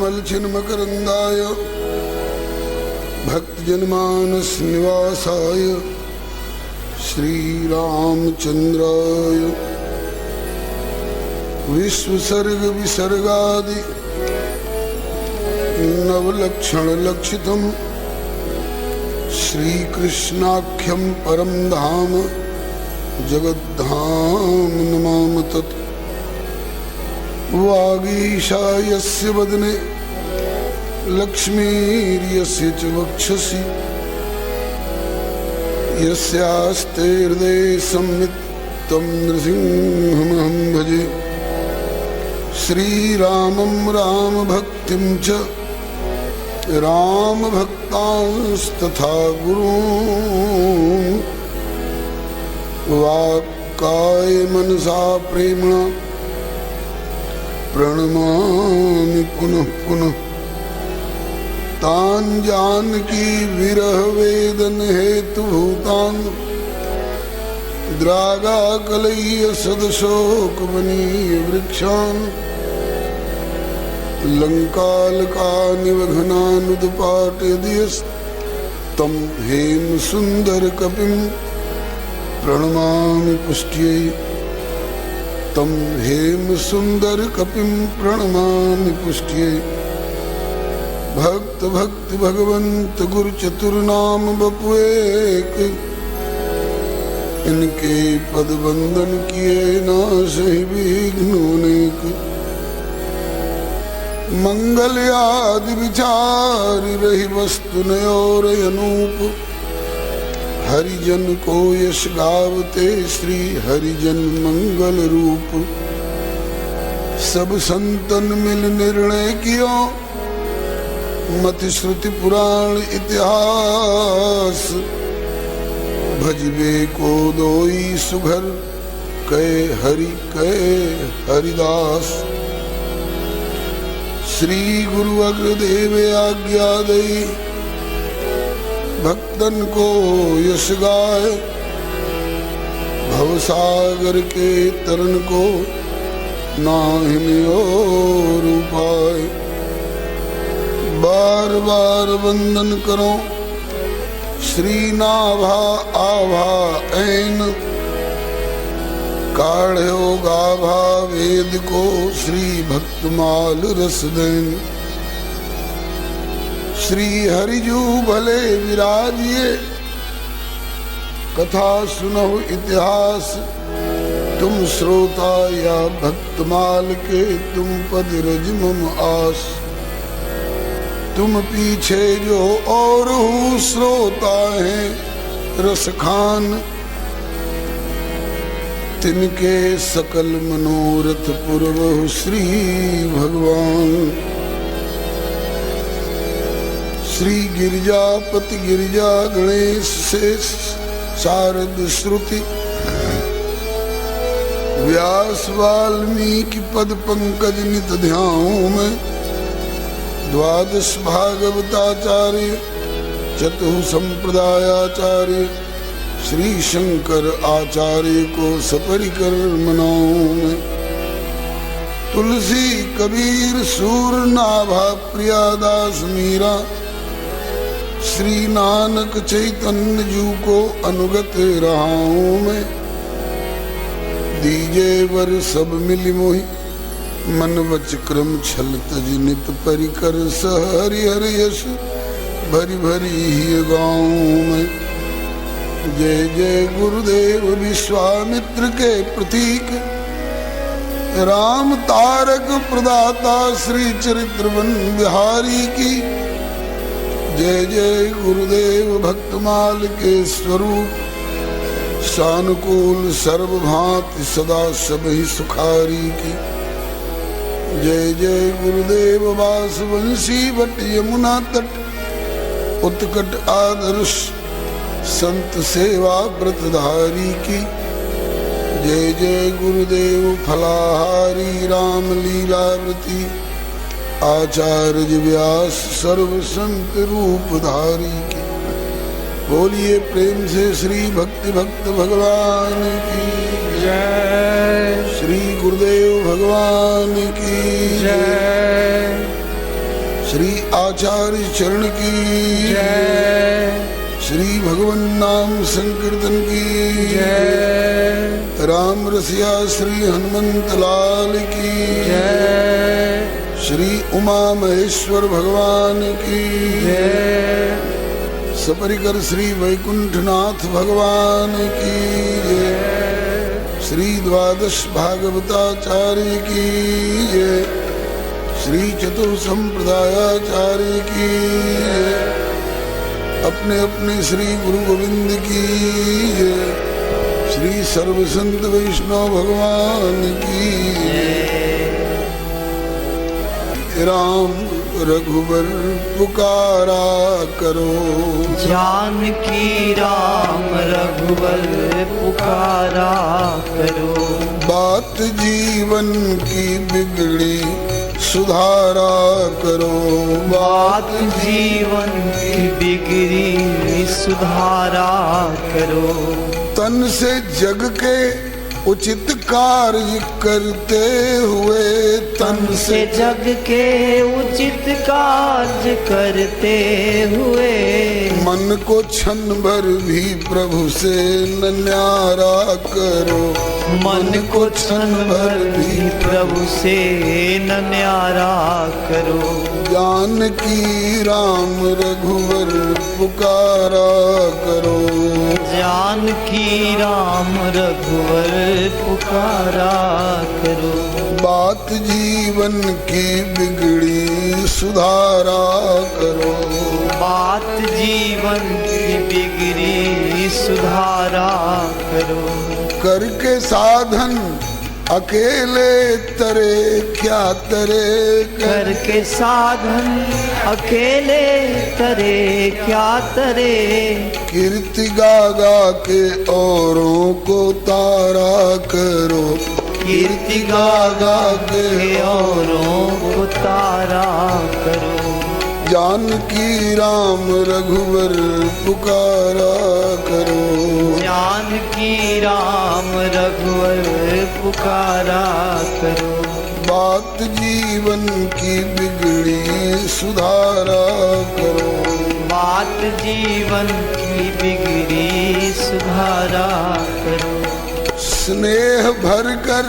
कमल छिन्मकरंदाय भक्तजनमानस निवासाय श्रीरामचंद्राय विश्वसर्ग विसर्गादि नवलक्षण लक्षितम् श्रीकृष्णाख्यं परम धाम जगद्धाम नमामि तत्। वागीशा यस्य वदने लक्ष्मीर्यस्य च वक्षसि यस्यास्ते हृदये संवित् तं नृसिंहमहं भजे। श्रीरामं रामभक्तिं च रामभक्तांस्तथा गुरून् वाक्काय मनसा प्रेम्णा प्रणमामि पुनः पुनः। तान् जानकी विरह वेदन हेतुभूतान् द्रागाकलय्य सदशोकवनीय वृक्षान् लङ्कालकानिवघनानुदपाटयदियस्तं हेमसुन्दरकपिं प्रणमामि पुष्ट्यै। तं हेमसुन्दरकपिं प्रणमामि पुष्ट्यै। भक्त भक्त भगवंत गुरु चतुर्नाम बपुएक इनके पद वंदन किए नासहि विघ्न अनेक। मंगल आदि विचार रही वस्तु नयोर अनूप हरिजन को यश गावते श्री हरिजन मंगल रूप। सब संतन मिल निर्णय कियो मति श्रुति पुराण इतिहास भजबे को दोई सुघर कहे हरिदास। श्री गुरु अग्रदेव आज्ञा दई भक्तन को यश गाय भवसागर के तरन को नाहिन और उपाय। बार बार वंदन करो श्री नाभा आभा ऐन काढ़ो गाभा वेद को श्री भक्तमाल रस देन। श्री हरिजू भले विराजिए कथा सुनहु इतिहास। तुम श्रोता या भक्तमाल के तुम पद रज मम आस। तुम पीछे जो और श्रोता हैं रसखान तिनके सकल मनोरथ पूर्वहु श्री भगवान। श्री गिरिजापति गिरिजा गणेश से शारद श्रुति व्यास वाल्मीकि पद पंकज नित ध्याऊं में। द्वादश भागवताचार्य चतुः संप्रदायाचार्य श्री शंकर आचार्य को सपरिकर मनाऊं मैं। तुलसी कबीर सूर नाभा प्रियादास मीरा श्री नानक चैतन्य जू को अनुगत रहा हूँ मैं। दीजे वर सब मिली मोहि मन वच क्रम छल तज नित परिकर सहरि हरि यश भरी भरी ही गाऊं मैं। जय जय गुरुदेव विश्वामित्र के प्रतीक राम तारक प्रदाता श्री चरित्रवन बिहारी की। जय जय गुरुदेव भक्तमाल के स्वरूप सानुकूल सर्वभांति सदा सबहि सुखारी की। जय जय गुरुदेव वासवंशी भट्ट यमुना तट उत्कट आदर्श संत सेवा व्रतधारी की। जय जय गुरुदेव फलाहारी राम लीलावृति आचार्य व्यास सर्व संत रूपधारी की। बोलिए प्रेम से श्री भक्ति भक्त भगवान की जय। श्री गुरुदेव भगवान की जय। श्री आचार्य चरण की जय, श्री भगवन नाम संकीर्तन की जय, राम रसिया श्री हनुमंत लाल की जय, श्री उमा महेश्वर भगवान की जय, सपरिकर श्री वैकुंठनाथ भगवान की जय। श्री द्वादश भागवताचार्य की जय। श्री चतुर संप्रदायाचार्य की जय। अपने अपने श्री गुरु गोविंद की जय। श्री सर्व संत वैष्णव भगवान की जय। राम रघुवर पुकारा करो, जानकी राम रघुवर पुकारा करो। बात जीवन की बिगड़ी सुधारा करो, बात जीवन की बिगड़ी सुधारा करो। तन से जग के उचित कार्य करते हुए, तन से जग के उचित कार्य करते हुए, मन को क्षण भर भी प्रभु से न न्यारा करो, मन को क्षण भर भी प्रभु से न न्यारा करो। जानकी राम रघुवर पुकारा करो, जानकी राम रघुवर पुकारा करो। बात जीवन की बिगड़ी सुधारा करो, बात जीवन की बिगड़ी सुधारा करो। करके साधन अकेले तरे क्या तरे, करके साधन अकेले तरे क्या तरे। कीर्ति गा गा के औरों को तारा करो, कीर्ति गा गा के औरों को तारा करो। जानकी राम रघुवर पुकारा करो, जानकी राम रघुवर पुकारा करो। बात जीवन की बिगड़ी सुधारा करो, बात जीवन की बिगड़ी सुधारा करो। स्नेह भर कर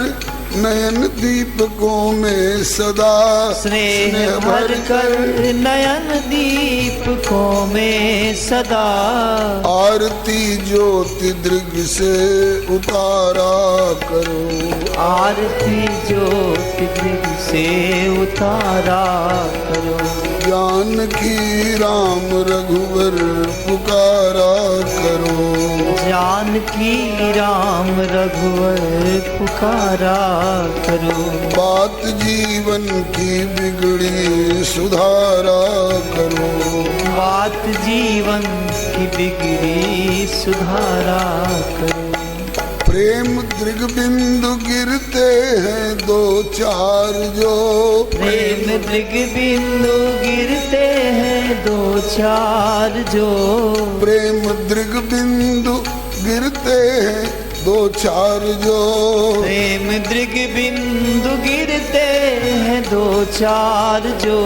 नयन दीपकों में सदा, स्नेह भर कर नयन दीपकों में सदा। आरती ज्योति दृग से उतारा करो, आरती ज्योति दृग से उतारा करो। जानकी राम रघुवर पुकारा करो, जानकी राम रघुवर पुकारा करो। बात जीवन की बिगड़ी सुधारा करो, बात जीवन की बिगड़ी सुधारा करो। प्रेम दृग बिंदु गिरते हैं दो चार जो, प्रेम दृग बिंदु गिरते हैं दो चार जो। प्रेम दृग बिंदु गिरते हैं दो चार जो, प्रेम दृग बिंदु गिरते हैं दो चार जो।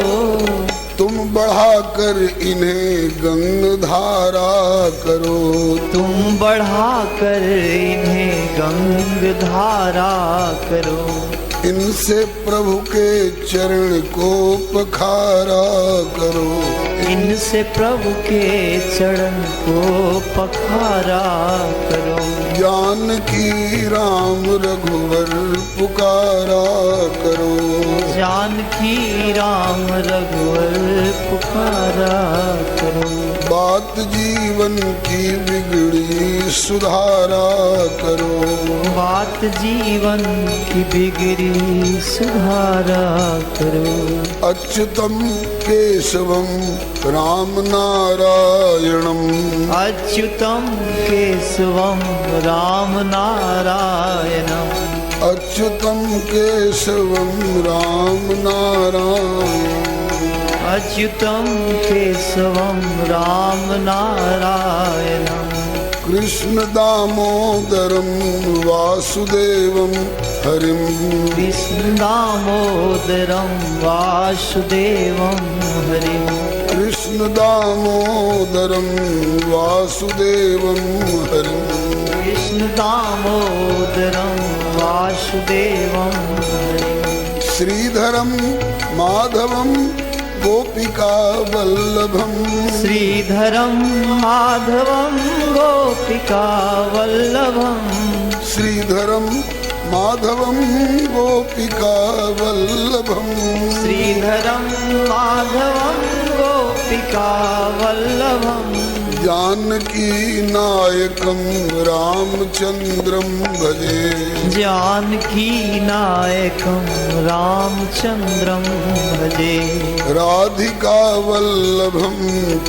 तुम बढ़ाकर इन्हें गंग धारा करो, तुम बढ़ाकर इन्हें गंग धारा करो। इनसे प्रभु के चरण को पखारा करो, इनसे प्रभु के चरण को पखारा करो। जानकी राम रघुवर पुकारा करो, जानकी राम रघुवर पुकारा करो। बात जीवन की बिगड़ी सुधारा करो, बात जीवन की बिगड़ी सुधारा करो। अच्युतम केशवम राम नारायणम, अच्युतम केशवम राम नारायणम। अच्युतम केशवम राम नारायण, अच्युतम केशवम राम नारायणम। कृष्ण दामोदरम वासुदेवम हरिम कृष्ण दामोदरम वासुदेवम हरिम कृष्ण दामोदरम वासुदेवम हरिम कृष्ण दामोदरम वासुदेवम हरिम श्रीधरम माधवम गोपिका वल्लभम श्रीधरम माधवम गोपिका वल्लभम श्रीधरम माधवम गोपिका वल्लभम श्रीधरम माधवम गोपिका वल्लभम जानकी नायकम रामचंद्रम भजे जानकी नायकं रामचंद्रं भजे राधिका वल्लभम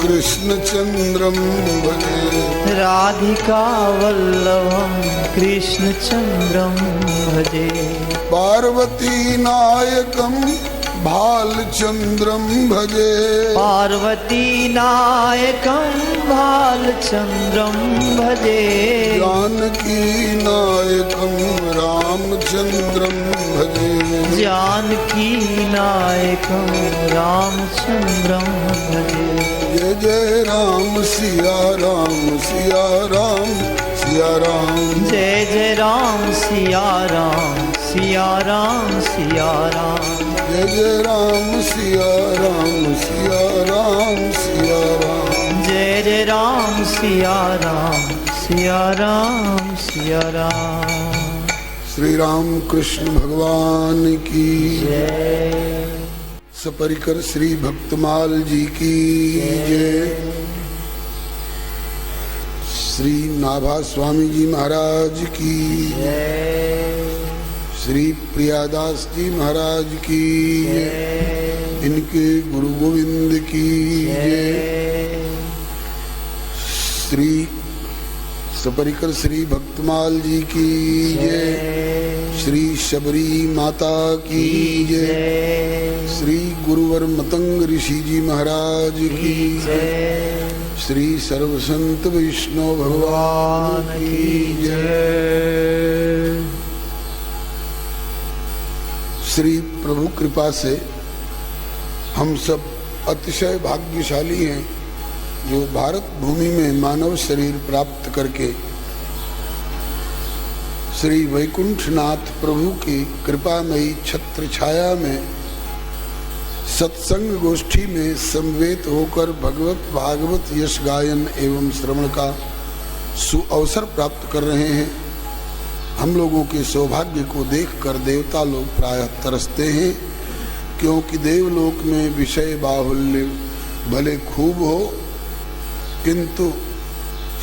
कृष्णचंद्रम भजे राधिका वल्लभं कृष्णचंद्रं भजे पार्वती नायकम भालचंद्रम भजे पार्वती नायकं भालचंद्रं भजे जानकी नायकम रामचंद्रम भजे जानकी नायकं रामचंद्रं भजे जय जय राम सिया राम सिया राम सिया राम जय जय राम सिया राम सिया राम सिया राम जय जय राम सिया राम सिया राम सिया राम जय जय राम सिया राम सिया राम सिया राम श्री राम कृष्ण भगवान की जय सपरिकर श्री भक्तमाल जी की जय श्री नाभा स्वामी जी महाराज की जय श्री प्रियादास जी महाराज की जय इनके गुरु गोविंद की जय श्री सपरिकर श्री भक्तमाल जी की जय श्री शबरी माता की जय श्री गुरुवर मतंग ऋषि जी महाराज की जय श्री सर्वसंत विष्णु भगवान की जय। श्री प्रभु कृपा से हम सब अतिशय भाग्यशाली हैं जो भारत भूमि में मानव शरीर प्राप्त करके श्री वैकुंठनाथ प्रभु की कृपामयी छत्र छाया में सत्संग गोष्ठी में समवेत होकर भगवत भागवत यश गायन एवं श्रवण का सुअवसर प्राप्त कर रहे हैं। हम लोगों के सौभाग्य को देखकर देवता लोग प्रायः तरसते हैं, क्योंकि देवलोक में विषय बाहुल्य भले खूब हो किंतु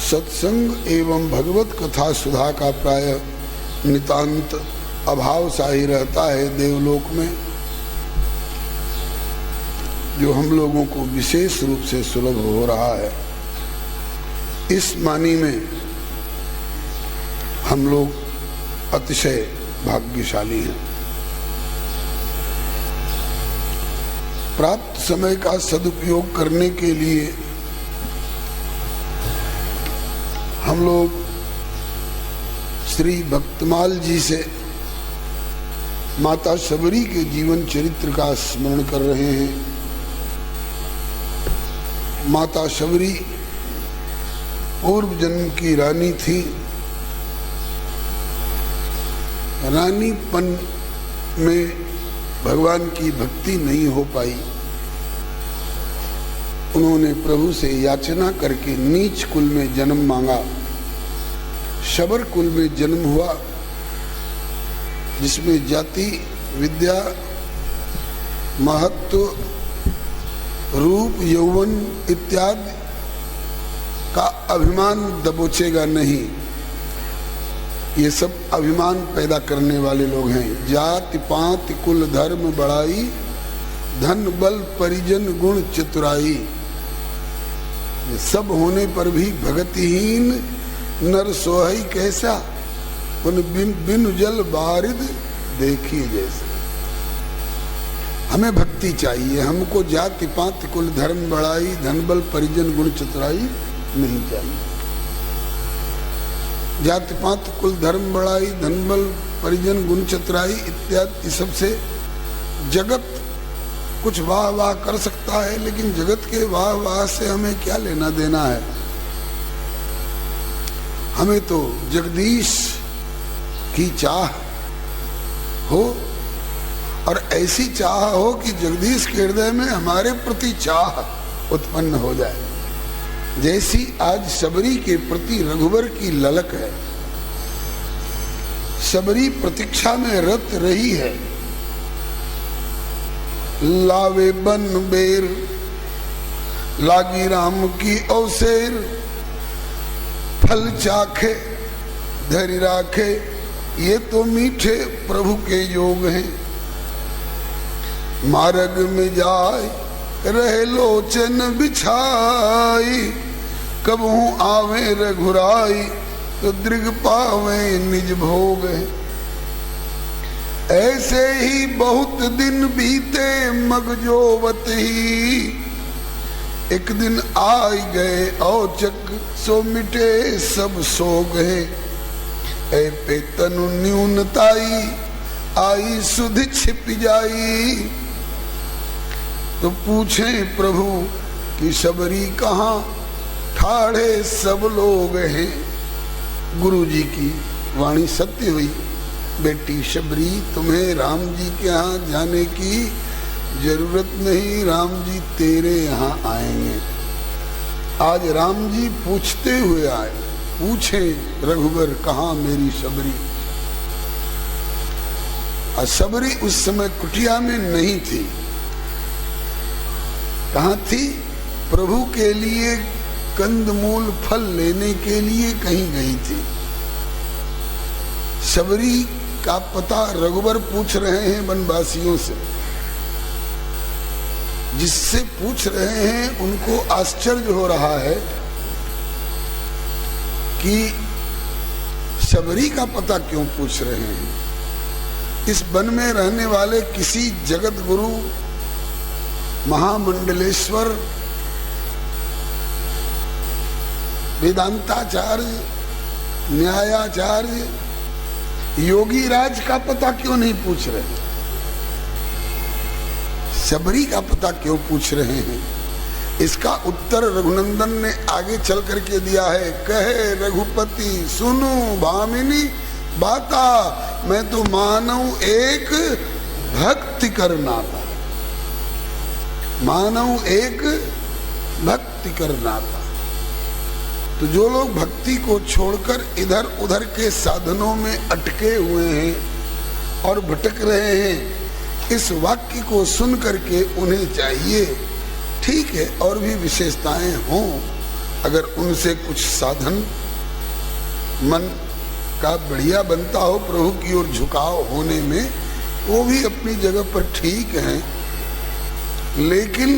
सत्संग एवं भगवत कथा सुधा का प्रायः नितांत अभाव सा ही रहता है देवलोक में, जो हम लोगों को विशेष रूप से सुलभ हो रहा है। इस मानी में हम लोग अतिशय भाग्यशाली हैं। प्राप्त समय का सदुपयोग करने के लिए हम लोग श्री भक्तमाल जी से माता शबरी के जीवन चरित्र का स्मरण कर रहे हैं। माता शबरी पूर्व जन्म की रानी थी। रानीपन में भगवान की भक्ति नहीं हो पाई। उन्होंने प्रभु से याचना करके नीच कुल में जन्म मांगा। शबर कुल में जन्म हुआ, जिसमें जाति विद्या महत्व रूप यौवन इत्यादि का अभिमान दबोचेगा नहीं। ये सब अभिमान पैदा करने वाले लोग हैं। जाति पात कुल धर्म बड़ाई, धन बल परिजन गुण चतुराई। ये सब होने पर भी भगतिहीन नर सोहई कैसा, उन बिन जल बारिद देखिए जैसे। हमें भक्ति चाहिए, हमको जाति पात कुल धर्म बड़ाई धन बल परिजन गुण चतुराई नहीं चाहिए। जाति पात कुल धर्म बड़ाई धन बल परिजन गुण चतुराई इत्यादि सबसे जगत कुछ वाह वाह कर सकता है, लेकिन जगत के वाह वाह से हमें क्या लेना देना है। हमें तो जगदीश की चाह हो और ऐसी चाह हो कि जगदीश के हृदय में हमारे प्रति चाह उत्पन्न हो जाए, जैसी आज शबरी के प्रति रघुवर की ललक है। शबरी प्रतीक्षा में रत रही है। लावे बन बेर लागी राम की अवसेर, फल चाखे धैर्य राखे, ये तो मीठे प्रभु के योग हैं। मार्ग में जाए रहे लोचन बिछाई, कबहू आवे रघुराई, तो दृग पावे निज भोग है। ऐसे ही बहुत दिन बीते मगजोवत ही, एक दिन आई गए औचक, सो मिटे सब सोग है। ऐ पे तनु न्यूनताई, आई सुध छिप जाई, तो पूछे प्रभु कि शबरी कहाँ, ठाड़े सब लोग हैं। गुरु जी की वाणी सत्य हुई। बेटी शबरी, तुम्हें राम जी के यहाँ जाने की जरूरत नहीं, राम जी तेरे यहाँ आएंगे। आज राम जी पूछते हुए आए। पूछे रघुवर कहाँ मेरी शबरी। और शबरी उस समय कुटिया में नहीं थी। कहाँ थी? प्रभु के लिए कंदमूल फल लेने के लिए कहीं गई थी। शबरी का पता रघुवर पूछ रहे हैं वनवासियों से। जिससे पूछ रहे हैं उनको आश्चर्य हो रहा है कि शबरी का पता क्यों पूछ रहे हैं। इस वन में रहने वाले किसी जगत गुरु महामंडलेश्वर वेदांताचार्य न्यायाचार्य योगी राज का पता क्यों नहीं पूछ रहे? शबरी का पता क्यों पूछ रहे हैं? इसका उत्तर रघुनंदन ने आगे चल करके दिया है। कहे रघुपति सुनो भामिनी बाता, मैं तो मानव एक भक्ति करना था। मानव एक भक्ति करना था। तो जो लोग भक्ति को छोड़कर इधर उधर के साधनों में अटके हुए हैं और भटक रहे हैं, इस वाक्य को सुन करके उन्हें चाहिए, ठीक है और भी विशेषताएं हों, अगर उनसे कुछ साधन मन का बढ़िया बनता हो, प्रभु की ओर झुकाव होने में, वो भी अपनी जगह पर ठीक हैं। लेकिन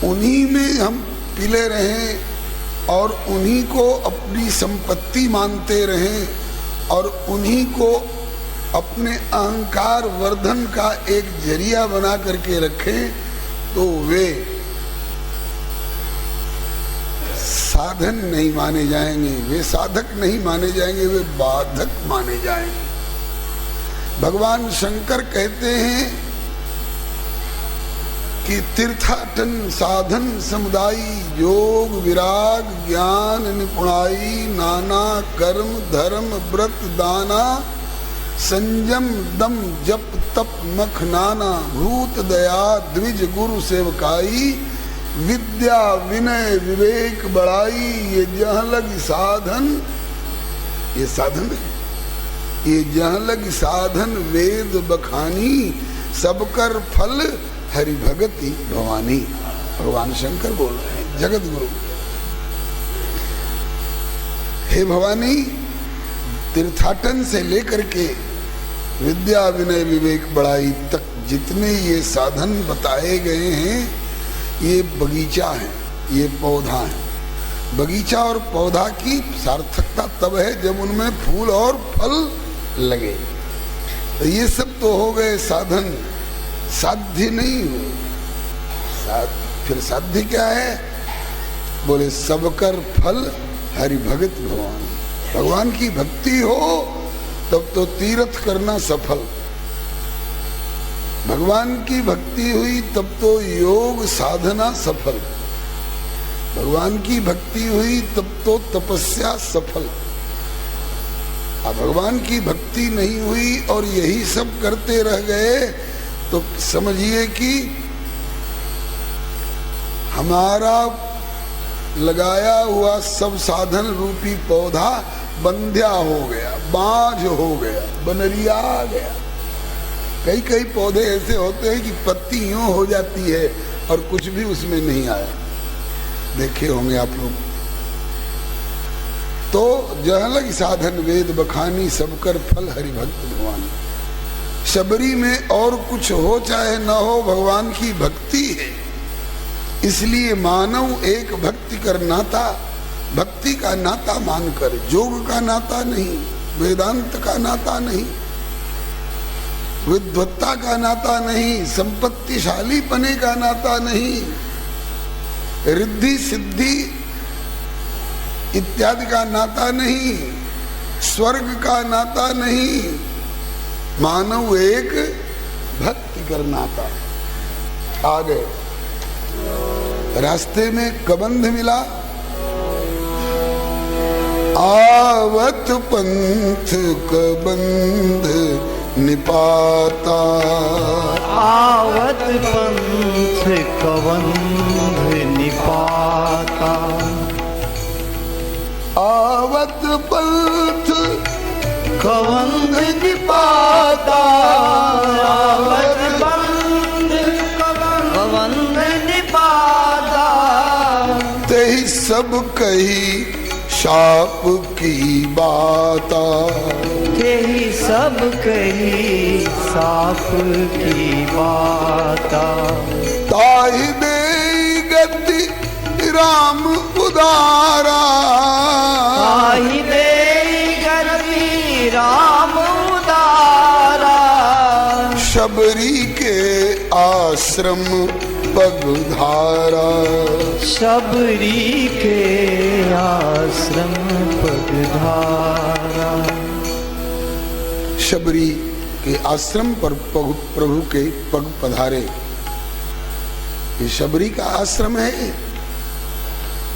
उन्हीं में हम पिले रहें और उन्हीं को अपनी संपत्ति मानते रहें और उन्हीं को अपने अहंकार वर्धन का एक जरिया बना करके रखें, तो वे साधन नहीं माने जाएंगे, वे साधक नहीं माने जाएंगे, वे बाधक माने जाएंगे। भगवान शंकर कहते हैं कि तीर्थाटन साधन समुदायी योग विराग ज्ञान निपुणाई नाना कर्म धर्म व्रत दाना संयम दम जप तप मख नाना भूत दया द्विज गुरु सेवकाई विद्या विनय विवेक बड़ाई, ये जहाँ लग साधन, ये साधन है। ये जहाँ लग साधन वेद बखानी, सब कर फल हरि भगति भवानी। भगवान शंकर बोल रहे हैं, जगत गुरु। हे भवानी, तीर्थाटन से लेकर के विद्या विनय विवेक बड़ाई तक जितने ये साधन बताए गए हैं, ये बगीचा है, ये पौधा है। बगीचा और पौधा की सार्थकता तब है जब उनमें फूल और फल लगे। तो ये सब तो हो गए साधन, साध्य नहीं हो। फिर साध्य क्या है? बोले सबकर फल हरि भगत भगवान। भगवान की भक्ति हो तब तो तीर्थ करना सफल, भगवान की भक्ति हुई तब तो योग साधना सफल, भगवान की भक्ति हुई तब तो तपस्या सफल। अब भगवान की भक्ति नहीं हुई और यही सब करते रह गए तो समझिए कि हमारा लगाया हुआ सब साधन रूपी पौधा बंध्या हो गया, बांझ हो गया, बनरिया आ गया। कई कई पौधे ऐसे होते हैं कि पत्ती यूं हो जाती है और कुछ भी उसमें नहीं आया, देखे होंगे आप लोग। तो जहलग साधन वेद बखानी सब कर फल हरिभक्त भगवान। शबरी में और कुछ हो चाहे न हो, भगवान की भक्ति है, इसलिए मानव एक भक्ति कर नाता, भक्ति का नाता मानकर, योग का नाता नहीं, वेदांत का नाता नहीं, विद्वत्ता का नाता नहीं, संपत्तिशाली पने का नाता नहीं, रिद्धि सिद्धि इत्यादि का नाता नहीं, स्वर्ग का नाता नहीं, मानव एक भक्ति कर नाता। आ गए रास्ते में कबंध मिला, आवत पंथ कबंध निपाता, आवत पंथ कबंध निपाता, आवत पंथ कबंध निपाता, आवत पंथ कबंध निपाता, तेहि सब कही शाप की बाता, तेहि सब कही साप की बाता, ताहि दे गति राम उदारा, ताहि दे गति राम उदारा, शबरी के आश्रम पगधारा, शबरी के आश्रम पगधारा, शबरी के आश्रम पर प्रभु के पग पधारे। ये शबरी का आश्रम है।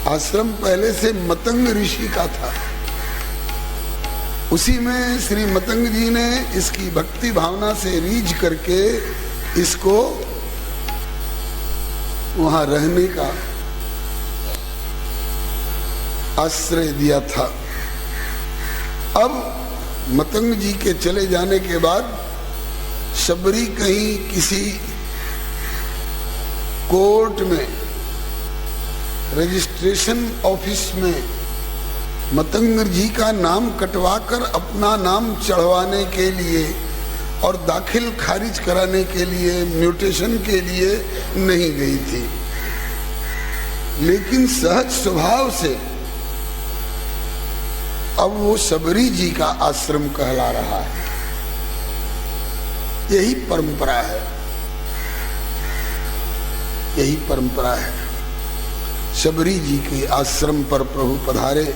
आश्रम पहले से मतंग ऋषि का था, उसी में श्री मतंग जी ने इसकी भक्ति भावना से रीझ करके इसको वहां रहने का आश्रय दिया था। अब मतंग जी के चले जाने के बाद शबरी कहीं किसी कोर्ट में, रजिस्ट्रेशन ऑफिस में मतंग जी का नाम कटवाकर अपना नाम चढ़वाने के लिए और दाखिल खारिज कराने के लिए, म्यूटेशन के लिए नहीं गई थी, लेकिन सहज स्वभाव से अब वो शबरी जी का आश्रम कहला रहा है। यही परंपरा है, यही परंपरा है। शबरी जी के आश्रम पर प्रभु पधारे।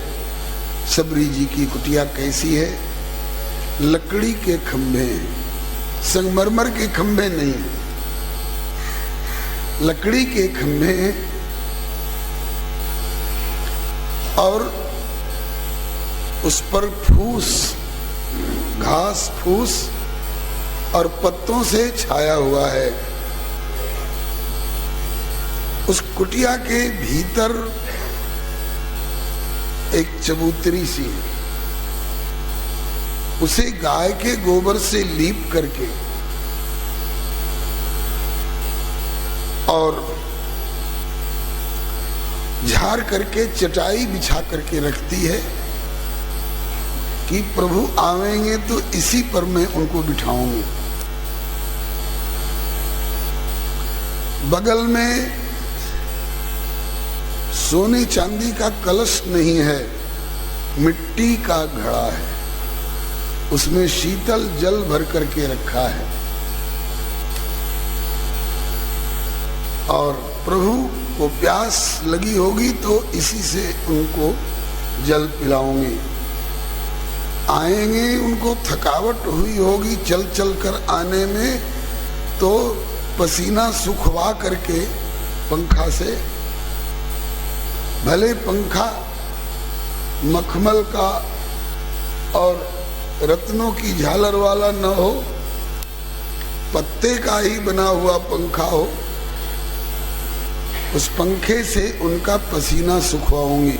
शबरी जी की कुटिया कैसी है? लकड़ी के खंभे हैं, संगमरमर के खंभे नहीं, लकड़ी के खंभे हैं और उस पर फूस, घास फूस और पत्तों से छाया हुआ है। उस कुटिया के भीतर एक चबूतरी सी है, उसे गाय के गोबर से लीप करके और झाड़ करके चटाई बिछा करके रखती है कि प्रभु आवेंगे तो इसी पर मैं उनको बिठाऊंगी। बगल में सोने चांदी का कलश नहीं है, मिट्टी का घड़ा है, उसमें शीतल जल भर करके रखा है और प्रभु को प्यास लगी होगी तो इसी से उनको जल पिलाऊंगी। आएंगे, उनको थकावट हुई होगी चल चल कर आने में, तो पसीना सुखवा करके पंखा से, भले पंखा मखमल का और रत्नों की झालर वाला न हो, पत्ते का ही बना हुआ पंखा हो, उस पंखे से उनका पसीना सुखवाऊंगी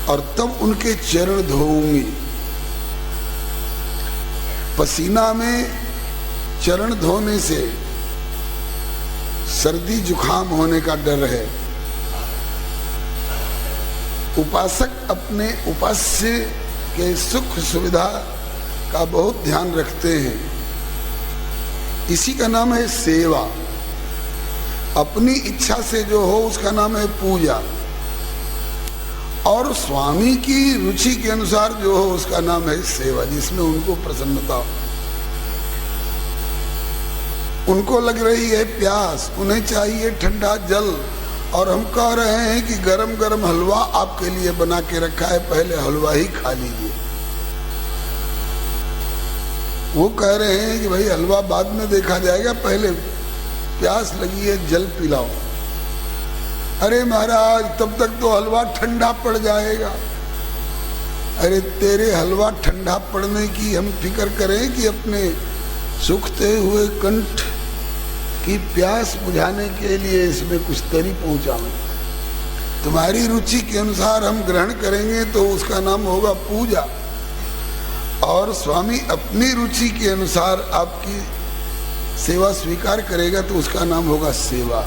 और तब उनके चरण धोऊंगी। पसीना में चरण धोने से सर्दी जुकाम होने का डर है। उपासक अपने उपास्य के सुख सुविधा का बहुत ध्यान रखते हैं, इसी का नाम है सेवा। अपनी इच्छा से जो हो उसका नाम है पूजा, और स्वामी की रुचि के अनुसार जो हो उसका नाम है सेवा, जिसमें उनको प्रसन्नता हो। उनको लग रही है प्यास, उन्हें चाहिए ठंडा जल, और हम कह रहे हैं कि गरम गरम हलवा आपके लिए बना के रखा है, पहले हलवा ही खा लीजिए। वो कह रहे हैं कि भाई हलवा बाद में देखा जाएगा, पहले प्यास लगी है जल पिलाओ। अरे महाराज तब तक तो हलवा ठंडा पड़ जाएगा। अरे तेरे हलवा ठंडा पड़ने की हम फिक्र करें कि अपने सूखते हुए कंठ की प्यास बुझाने के लिए इसमें कुछ तरी पहुंचाएं। तुम्हारी रुचि के अनुसार हम ग्रहण करेंगे तो उसका नाम होगा पूजा, और स्वामी अपनी रुचि के अनुसार आपकी सेवा स्वीकार करेगा तो उसका नाम होगा सेवा,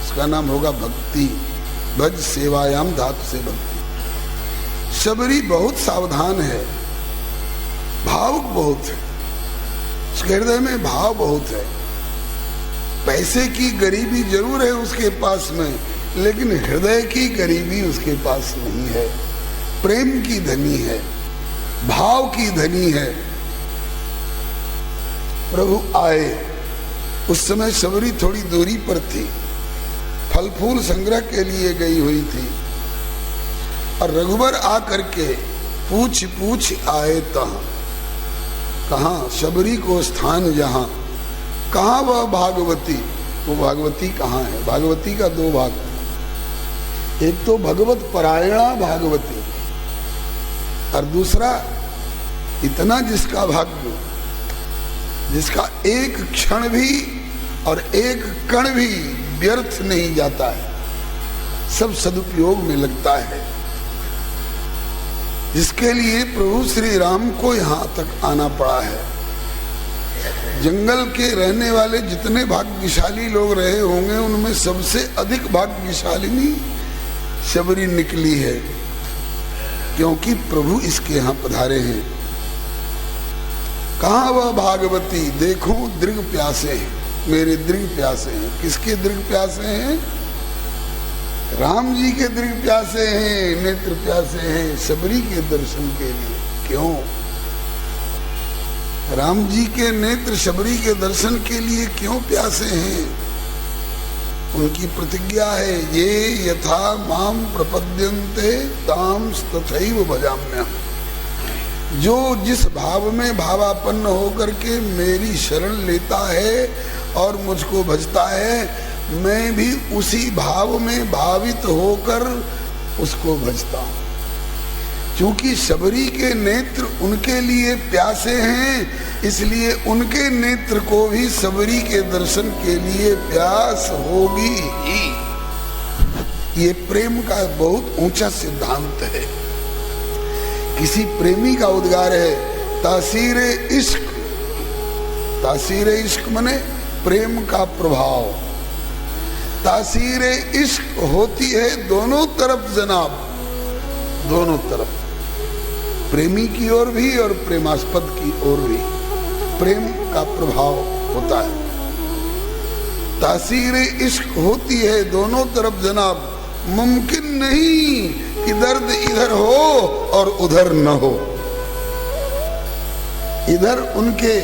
उसका नाम होगा भक्ति। भज सेवायाम धातु से भक्ति। शबरी बहुत सावधान है, भावुक बहुत है, उसके हृदय में भाव बहुत है। पैसे की गरीबी जरूर है उसके पास में, लेकिन हृदय की गरीबी उसके पास नहीं है। प्रेम की धनी है, भाव की धनी है। प्रभु आए, उस समय शबरी थोड़ी दूरी पर थी, फल फूल संग्रह के लिए गई हुई थी, और रघुबर आकर के पूछ पूछ आए तहाँ। कहाँ? शबरी को स्थान जहाँ। कहाँ वह भागवती? वो भागवती कहाँ है? भागवती का दो भाग, एक तो भगवत परायणा भागवती, और दूसरा इतना जिसका भाग्य, जिसका एक क्षण भी और एक कण भी व्यर्थ नहीं जाता है, सब सदुपयोग में लगता है, जिसके लिए प्रभु श्री राम को यहाँ तक आना पड़ा है। जंगल के रहने वाले जितने भाग्यशाली लोग रहे होंगे, उनमें सबसे अधिक भाग्यशालिनी शबरी निकली है, क्योंकि प्रभु इसके यहाँ पधारे हैं। कहाँ वह भागवती? देखो दृढ़ प्यासे हैं, मेरे दृढ़ प्यासे हैं। किसके दृढ़ प्यासे हैं? राम जी के दृढ़ प्यासे हैं, नेत्र प्यासे हैं शबरी के दर्शन के लिए। क्यों? राम जी के नेत्र शबरी के दर्शन के लिए क्यों प्यासे हैं? उनकी प्रतिज्ञा है, ये यथा माम प्रपद्यन्ते ताम तथैव भजाम्यहम्। जो जिस भाव में भावापन्न होकर के मेरी शरण लेता है और मुझको भजता है, मैं भी उसी भाव में भावित होकर उसको भजता हूँ। क्योंकि शबरी के नेत्र उनके लिए प्यासे हैं, इसलिए उनके नेत्र को भी शबरी के दर्शन के लिए प्यास होगी ही। ये प्रेम का बहुत ऊंचा सिद्धांत है। किसी प्रेमी का उद्गार है, तासीरे इश्क। तासीरे इश्क माने प्रेम का प्रभाव। तासीरे इश्क होती है दोनों तरफ जनाब, दोनों तरफ, प्रेमी की ओर भी और प्रेमास्पद की ओर भी प्रेम का प्रभाव होता है। तासीरे इश्क होती है दोनों तरफ जनाब। मुमकिन नहीं कि दर्द इधर हो और उधर न हो। इधर उनके